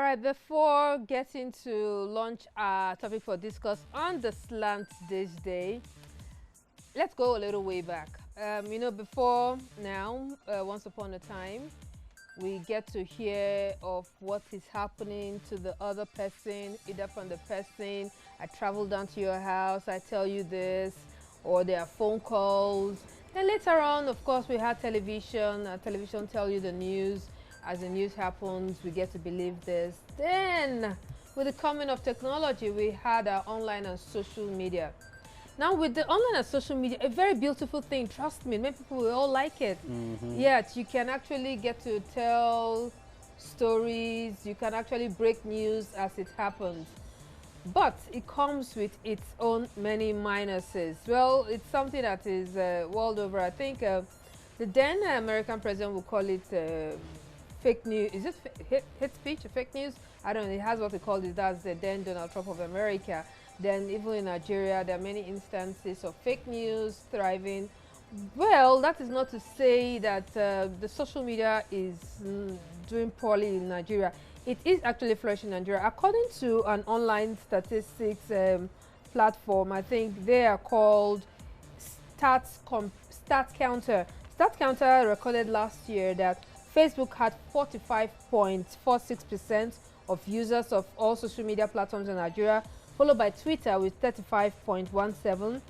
right, before getting to launch our topic for discuss on the slant this day, let's go a little way back. Before now, once upon a time, we get to hear of what is happening to the other person, either from the person, I travel down to your house, I tell you this, or there are phone calls. Then later on, of course, we had television. Television tell you the news. As the news happens, we get to believe this. Then, with the coming of technology, we had our online and social media. Now, with the online and social media, a very beautiful thing, trust me, many people will all like it. Yet, you can actually get to tell stories, you can actually break news as it happens. But it comes with its own many minuses. Well, it's something that is world over. I think the then American president will call it fake news. Is it hate speech or fake news? I don't know. It has what they call it. That's the then Donald Trump of America. Then even in Nigeria, there are many instances of fake news thriving. Well, that is not to say that the social media is doing poorly in Nigeria. It is actually flourishing in Nigeria. According to an online statistics platform, I think they are called StatCounter. StatCounter recorded last year that Facebook had 45.46% of users of all social media platforms in Nigeria, followed by Twitter with 35.17%,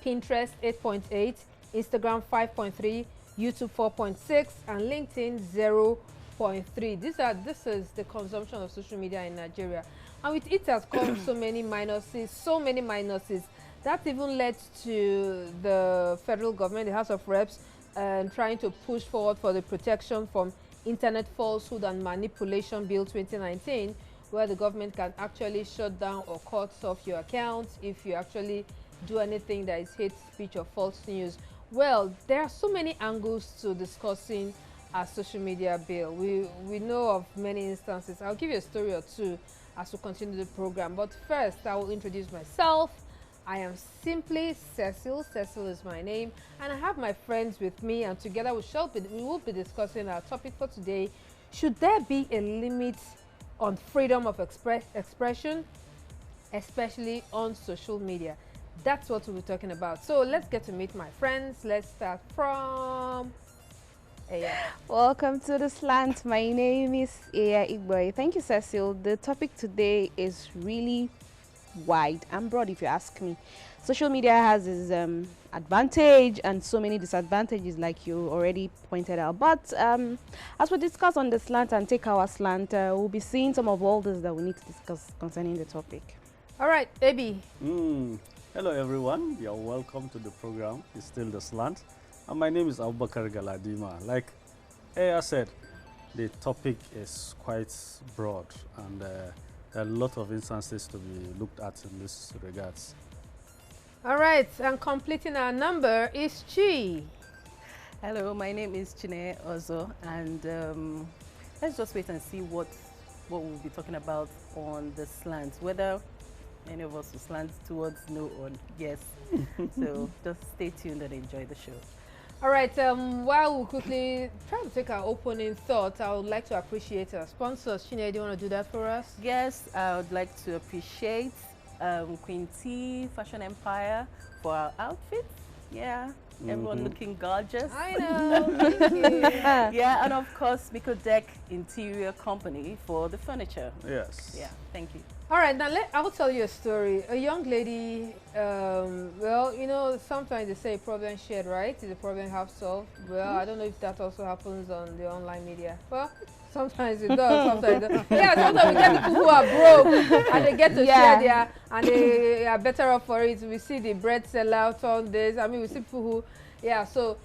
Pinterest 8.8%, Instagram 5.3%, YouTube 4.6%, and LinkedIn 0.3%. This is the consumption of social media in Nigeria. And with it has come so many minuses. That even led to the federal government, the House of Reps, trying to push forward for the Protection from Internet Falsehood and Manipulation Bill 2019, where the government can actually shut down or cut off your accounts if you actually do anything that is hate speech or false news. Well, there are so many angles to discussing our social media bill. We know of many instances. I'll give you a story or two as we continue the program. But first, I will introduce myself. I am simply Cecil. Cecil is my name. And I have my friends with me. And together we will be discussing our topic for today. Should there be a limit on freedom of expression, especially on social media? That's what we'll be talking about. So let's get to meet my friends. Let's start from Aya. Welcome to the slant. My name is Aya Igboy. Thank you, Cecil. The topic today is really wide and broad, if you ask me. Social media has its advantage and so many disadvantages, like you already pointed out. But as we discuss on the slant and take our slant, we'll be seeing some of all this that we need to discuss concerning the topic. All right, Ebi. Hello, everyone. You're welcome to the program. It's still the slant. And my name is Abubakar Galadima. Like Aya said, the topic is quite broad, and there are a lot of instances to be looked at in this regards. All right, and completing our number is Chi. Hello, my name is Chine Ozo, and let's just wait and see what we'll be talking about on the slant, whether any of us will slant towards no or yes. So just stay tuned and enjoy the show. All right, while we quickly try to take our opening thoughts, I would like to appreciate our sponsors. Chine, do you want to do that for us? Yes, I would like to appreciate Queen T Fashion Empire for our outfits. Yeah, everyone looking gorgeous. I know, thank you. Yeah, and of course, Miko Deck Interior Company for the furniture. Yes. Yeah, thank you. All right, now I will tell you a story. A young lady, well, you know, sometimes they say problem shared, right? Is a problem half solved? Well, I don't know if that also happens on the online media. Well, sometimes it does, sometimes it doesn't. Yeah, sometimes we get people who are broke and they get to share their, and they are better off for it. We see the bread sell out on this. I mean, we see people who, yeah, so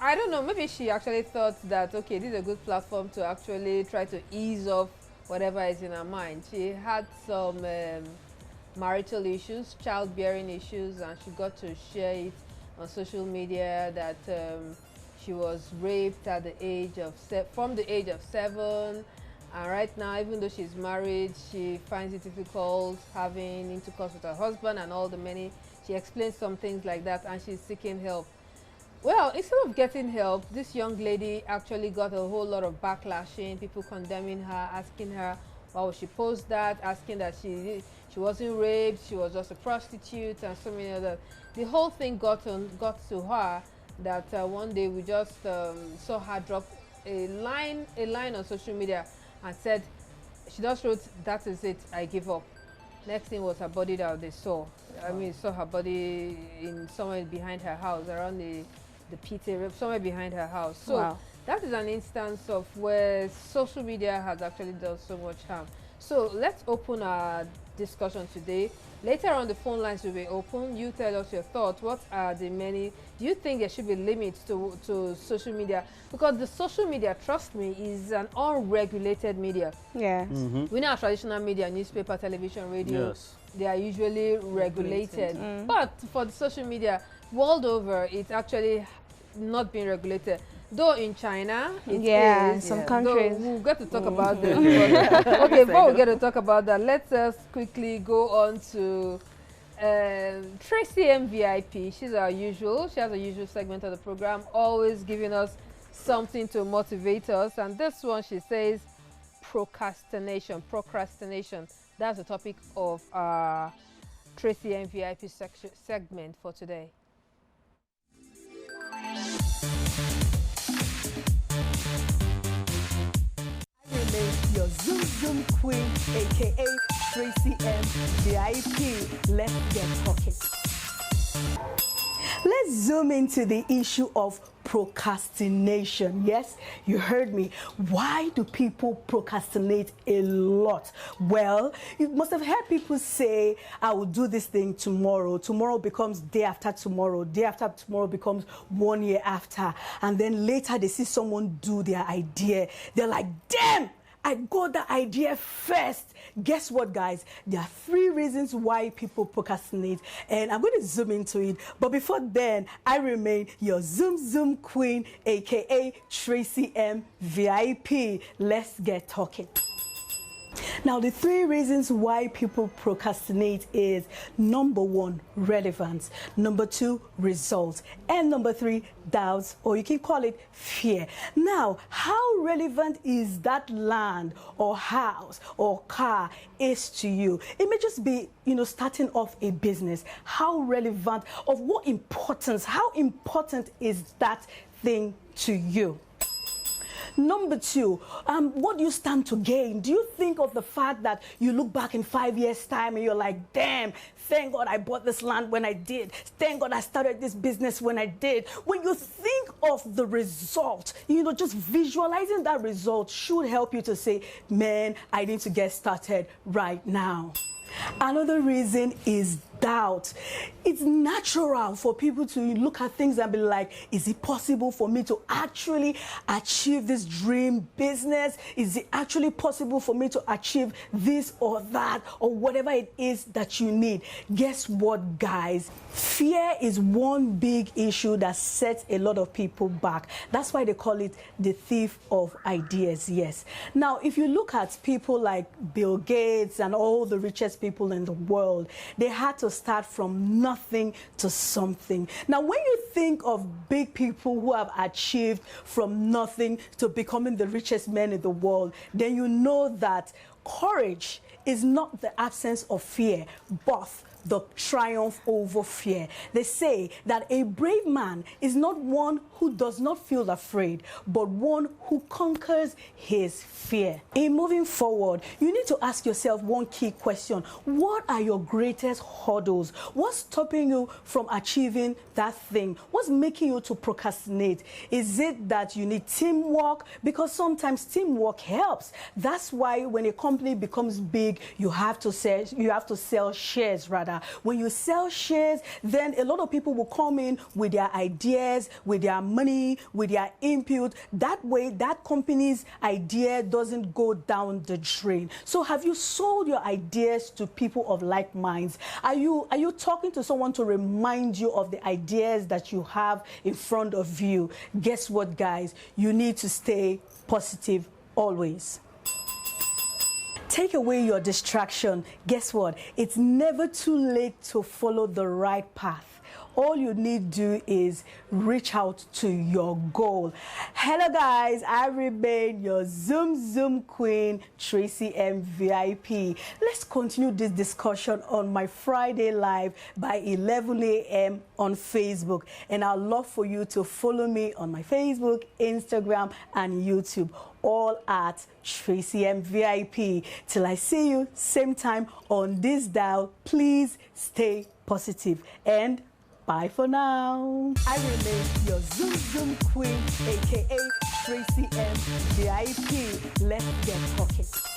I don't know, maybe she actually thought that, okay, this is a good platform to actually try to ease off whatever is in her mind. She had some marital issues, childbearing issues, and she got to share it on social media that she was raped at the age of from the age of 7, and right now, even though she's married, she finds it difficult having intercourse with her husband and all the many. She explains some things like that, and she's seeking help. Well, instead of getting help, this young lady actually got a whole lot of backlashing, people condemning her, asking her Why would she post that? Asking that she wasn't raped, she was just a prostitute, and so many other. The whole thing got to her that one day we just saw her drop a line on social media and said, she just wrote, "That is it, I give up." Next thing was her body that they saw. I mean, saw her body in somewhere behind her house, around the pt1, somewhere behind her house. So that is an instance of where social media has actually done so much harm. So let's open our discussion today. Later on, the phone lines will be open. You tell us your thoughts. What are the many? Do you think there should be limits to social media? Because the social media, trust me, is an unregulated media. Yes. We know our traditional media, newspaper, television, radio, Yes. they are usually regulated. But for the social media, world over, it's actually not being regulated. Though in China, it is. Some countries. We'll get to talk about this. Okay, before we get to talk about that, let's quickly go on to Tracy MVP. She's our usual. She has a usual segment of the program, always giving us something to motivate us. And this one, she says, procrastination. Procrastination. That's the topic of our Tracy MVP segment for today. Your Zoom queen, aka Tracy MVP. Let's get talking. Let's zoom into the issue of procrastination. Yes, you heard me. Why do people procrastinate a lot? Well, you must have heard people say, I will do this thing tomorrow. Tomorrow becomes day after tomorrow. Day after tomorrow becomes 1 year after. And then later they see someone do their idea. They're like, damn! I got the idea first. Guess what, guys? There are 3 reasons why people procrastinate, and I'm going to zoom into it. But before then, I remain your Zoom queen, aka Tracy M VIP. Let's get talking. Now, the 3 reasons why people procrastinate is number 1, relevance, number 2, results, and number 3, doubts, or you can call it fear. Now, how relevant is that land or house or car is to you? It may just be, starting off a business. How relevant, of what importance, how important is that thing to you? Number 2, what do you stand to gain? Do you think of the fact that you look back in 5 years' time and you're like, damn, thank God I bought this land when I did. Thank God I started this business when I did. When you think of the result, just visualizing that result should help you to say, man, I need to get started right now. Another reason is doubt. It's natural for people to look at things and be like, is it possible for me to actually achieve this dream business? Is it actually possible for me to achieve this or that or whatever it is that you need? Guess what, guys? Fear is one big issue that sets a lot of people back. That's why they call it the thief of ideas, yes. Now, if you look at people like Bill Gates and all the richest people in the world, they had to start from nothing to something. Now, when you think of big people who have achieved from nothing to becoming the richest men in the world, then you know that courage is not the absence of fear, but the triumph over fear. They say that a brave man is not one who does not feel afraid, but one who conquers his fear. In moving forward, you need to ask yourself one key question. What are your greatest hurdles? What's stopping you from achieving that thing? What's making you to procrastinate? Is it that you need teamwork? Because sometimes teamwork helps. That's why when a company becomes big, you have to sell shares rather. When you sell shares, then a lot of people will come in with their ideas, with their money, with their input. That way, that company's idea doesn't go down the drain. So have you sold your ideas to people of like minds? Are you talking to someone to remind you of the ideas that you have in front of you? Guess what, guys? You need to stay positive always. Take away your distraction. Guess what? It's never too late to follow the right path. All you need to do is reach out to your goal. Hello guys, I remain your Zoom queen, Tracy MVP. Let's continue this discussion on my Friday live by 11 a.m. on Facebook. And I'd love for you to follow me on my Facebook, Instagram, and YouTube, all at Tracy MVP. Till I see you same time on this dial, please stay positive and bye for now. I remain your Zoom queen, aka Tracy MVP. Let's get talking.